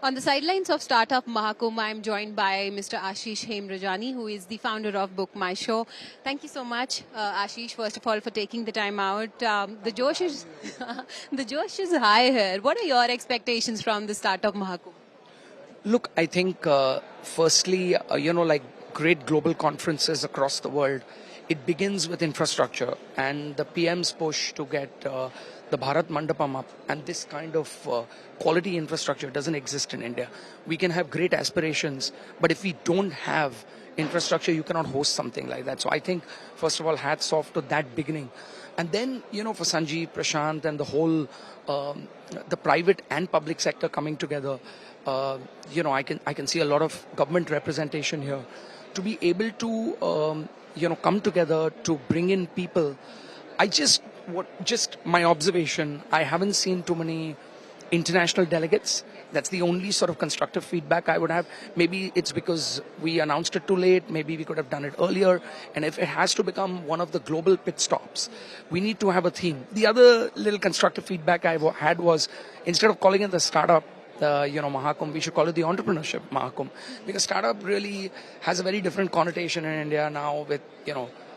On the sidelines of Startup Mahakumbh, I'm joined by Mr. Ashish Hemrajani, who is the founder of BookMyShow. Thank you so much, Ashish, first of all, for taking the time out. The Josh is the Josh is high here. What are your expectations from the Startup Mahakumbh? Look, I think firstly, like great global conferences across the world, it begins with infrastructure and the PM's push to get the Bharat Mandapam up, and this kind of quality infrastructure doesn't exist in India. We can have great aspirations, but if we don't have infrastructure, you cannot host something like that. So I think, first of all, hats off to that beginning. And then, for Sanjeev, Prashant, and the whole, the private and public sector coming together, I can see a lot of government representation here to be able to, come together to bring in people. Just my observation, I haven't seen too many international delegates. That's the only sort of constructive feedback I would have. Maybe it's because we announced it too late. Maybe we could have done it earlier. And if it has to become one of the global pit stops, we need to have a theme. The other little constructive feedback I had was, instead of calling it the startup, Mahakumbh, we should call it the Entrepreneurship Mahakumbh, because startup really has a very different connotation in India now with,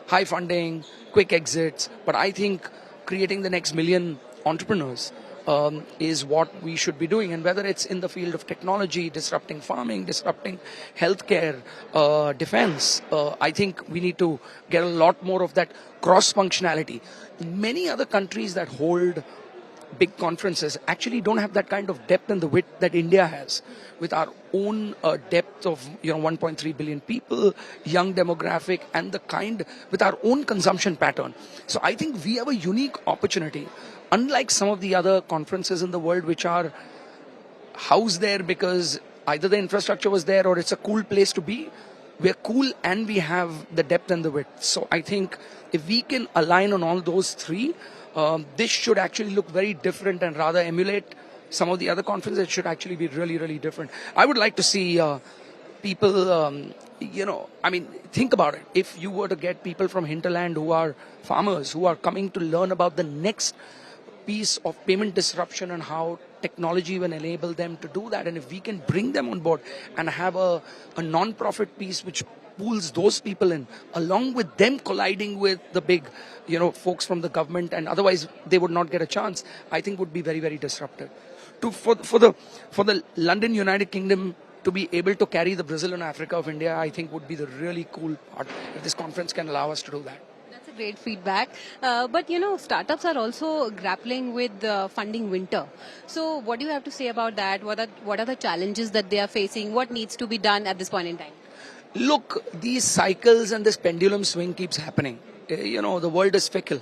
high funding, quick exits. But I think creating the next million entrepreneurs is what we should be doing. And whether it's in the field of technology, disrupting farming, disrupting healthcare, defense, I think we need to get a lot more of that cross-functionality. Many other countries that hold big conferences actually don't have that kind of depth and the width that India has, with our own depth of 1.3 billion people, young demographic, and with our own consumption pattern. So I think we have a unique opportunity, unlike some of the other conferences in the world which are housed there because either the infrastructure was there or it's a cool place to be. We're cool and we have the depth and the width. So I think if we can align on all those three, this should actually look very different and rather emulate some of the other conferences. It should actually be really, really different. I would like to see people, think about it. If you were to get people from hinterland who are farmers, who are coming to learn about the next piece of payment disruption and how technology will enable them to do that, and if we can bring them on board and have a non-profit piece which pulls those people in, along with them colliding with the big, folks from the government, and otherwise they would not get a chance, I think would be very, very disruptive. For the London United Kingdom to be able to carry the Brazil and Africa of India, I think would be the really cool part, if this conference can allow us to do that. That's a great feedback. But startups are also grappling with funding winter. So what do you have to say about that? What are the challenges that they are facing? What needs to be done at this point in time? Look, these cycles and this pendulum swing keeps happening. The world is fickle.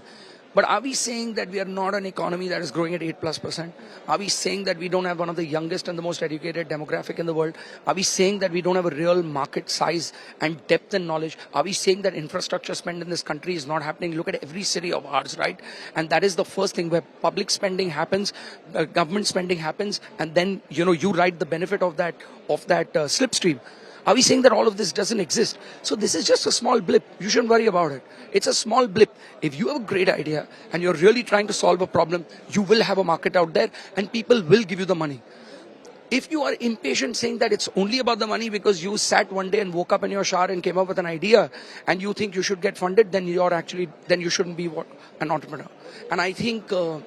But are we saying that we are not an economy that is growing at 8+%? Are we saying that we don't have one of the youngest and the most educated demographic in the world? Are we saying that we don't have a real market size and depth and knowledge? Are we saying that infrastructure spend in this country is not happening? Look at every city of ours, right? And that is the first thing where public spending happens, government spending happens, and then, you ride the benefit of that slipstream. Are we saying that all of this doesn't exist? So this is just a small blip. You shouldn't worry about it. It's a small blip. If you have a great idea and you're really trying to solve a problem, you will have a market out there and people will give you the money. If you are impatient saying that it's only about the money because you sat one day and woke up in your shower and came up with an idea and you think you should get funded, then you shouldn't be an entrepreneur. And I think the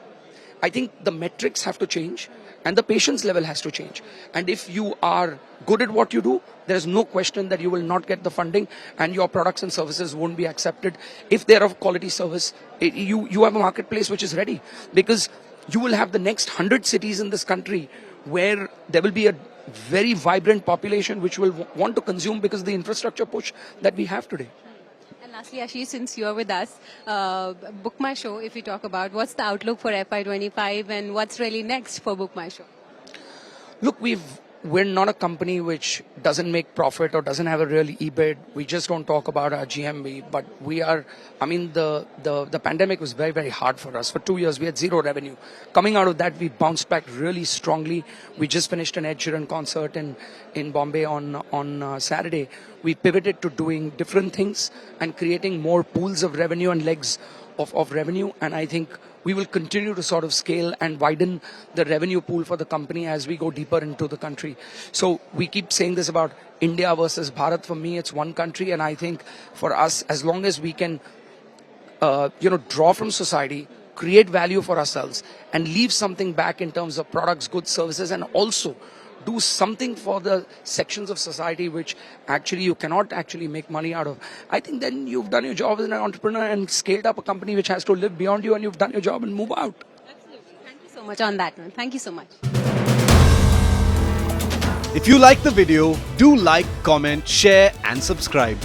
metrics have to change and the patience level has to change. And if you are good at what you do, there is no question that you will not get the funding and your products and services won't be accepted. If they're of quality service, you have a marketplace which is ready, because you will have the next 100 cities in this country where there will be a very vibrant population which will want to consume because of the infrastructure push that we have today. And lastly, Ashish, since you're with us, BookMyShow, if we talk about what's the outlook for FY25 and what's really next for BookMyShow? Look, we're not a company which doesn't make profit or doesn't have a real EBIT. We just don't talk about our GMV, but we are, the pandemic was very, very hard for us. For 2 years, we had zero revenue. Coming out of that, we bounced back really strongly. We just finished an Ed Sheeran concert in Bombay on Saturday. We pivoted to doing different things and creating more pools of revenue and legs of revenue. And I think we will continue to sort of scale and widen the revenue pool for the company as we go deeper into the country. So we keep saying this about India versus Bharat. For me, it's one country, and I think for us, as long as we can, draw from society, create value for ourselves, and leave something back in terms of products, goods, services, and also do something for the sections of society which actually you cannot actually make money out of. I think then you've done your job as an entrepreneur and scaled up a company which has to live beyond you, and you've done your job and move out. Absolutely. Thank you so much on that one. Thank you so much. If you like the video, do like, comment, share and subscribe.